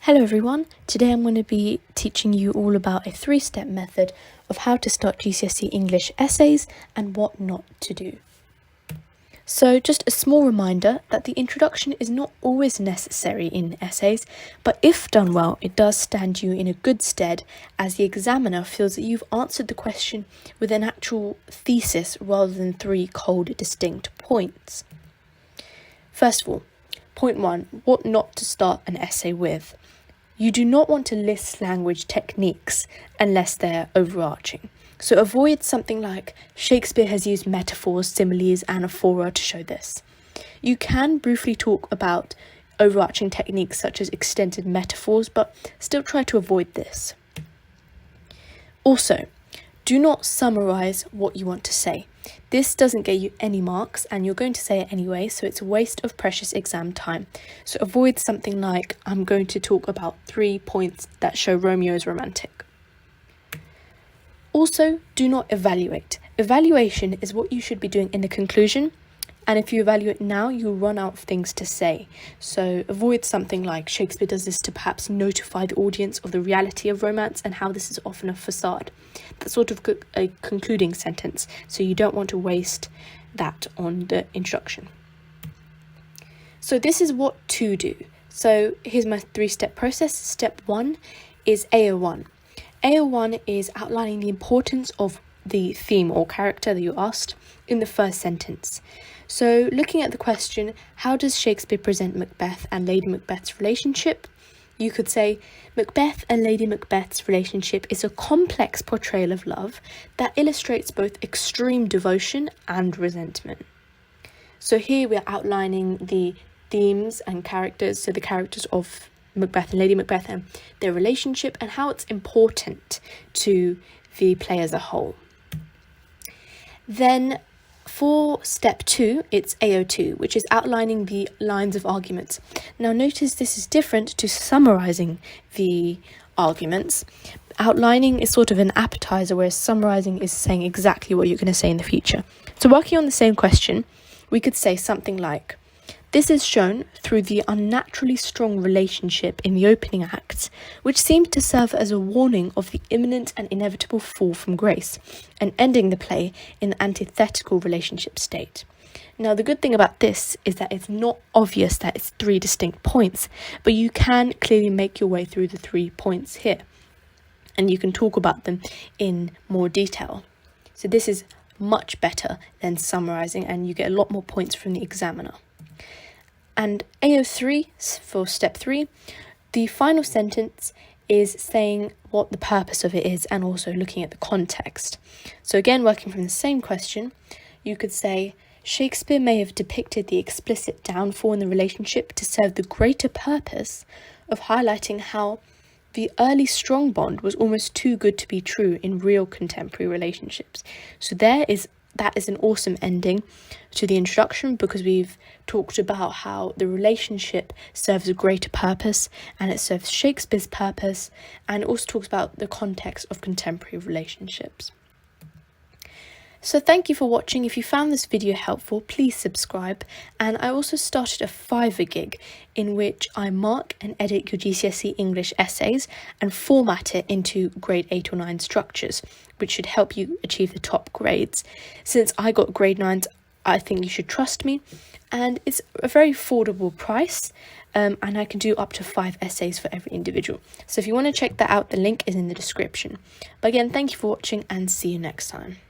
Hello everyone, today I'm going to be teaching you all about a 3-step method of how to start GCSE English essays and what not to do. So just a small reminder that the introduction is not always necessary in essays, but if done well, it does stand you in a good stead as the examiner feels that you've answered the question with an actual thesis rather than 3 cold, distinct points. First of all, point 1, what not to start an essay with. You do not want to list language techniques unless they're overarching. So avoid something like Shakespeare has used metaphors, similes, anaphora to show this. You can briefly talk about overarching techniques such as extended metaphors, but still try to avoid this. Also, do not summarize what you want to say. This doesn't get you any marks and you're going to say it anyway, so it's a waste of precious exam time. So avoid something like, I'm going to talk about 3 points that show Romeo is romantic. Also, do not evaluate. Evaluation is what you should be doing in the conclusion, and if you evaluate now, you'll run out of things to say. So avoid something like Shakespeare does this to perhaps notify the audience of the reality of romance and how this is often a facade. That's sort of a concluding sentence, so you don't want to waste that on the introduction. So this is what to do. So here's my 3-step process. Step 1 is AO1. AO1 is outlining the importance of the theme or character that you asked in the first sentence. So looking at the question, how does Shakespeare present Macbeth and Lady Macbeth's relationship? You could say, Macbeth and Lady Macbeth's relationship is a complex portrayal of love that illustrates both extreme devotion and resentment. So here we're outlining the themes and characters, so the characters of Macbeth and Lady Macbeth and their relationship and how it's important to the play as a whole. Then for step 2, it's AO2, which is outlining the lines of arguments. Now notice this is different to summarising the arguments. Outlining is sort of an appetizer, whereas summarising is saying exactly what you're going to say in the future. So working on the same question, we could say something like, this is shown through the unnaturally strong relationship in the opening acts, which seems to serve as a warning of the imminent and inevitable fall from grace, and ending the play in the antithetical relationship state. Now, the good thing about this is that it's not obvious that it's 3 distinct points, but you can clearly make your way through the 3 points here, and you can talk about them in more detail. So this is much better than summarising, and you get a lot more points from the examiner. And AO3 for step 3, the final sentence is saying what the purpose of it is and also looking at the context. So again, working from the same question, you could say, Shakespeare may have depicted the explicit downfall in the relationship to serve the greater purpose of highlighting how the early strong bond was almost too good to be true in real contemporary relationships. So that is an awesome ending to the introduction, because we've talked about how the relationship serves a greater purpose and it serves Shakespeare's purpose, and it also talks about the context of contemporary relationships. So thank you for watching. If you found this video helpful, please subscribe. And I also started a Fiverr gig in which I mark and edit your GCSE English essays and format it into grade 8 or 9 structures, which should help you achieve the top grades. Since I got grade 9s, I think you should trust me. And it's a very affordable price. And I can do up to 5 essays for every individual. So if you want to check that out, the link is in the description. But again, thank you for watching and see you next time.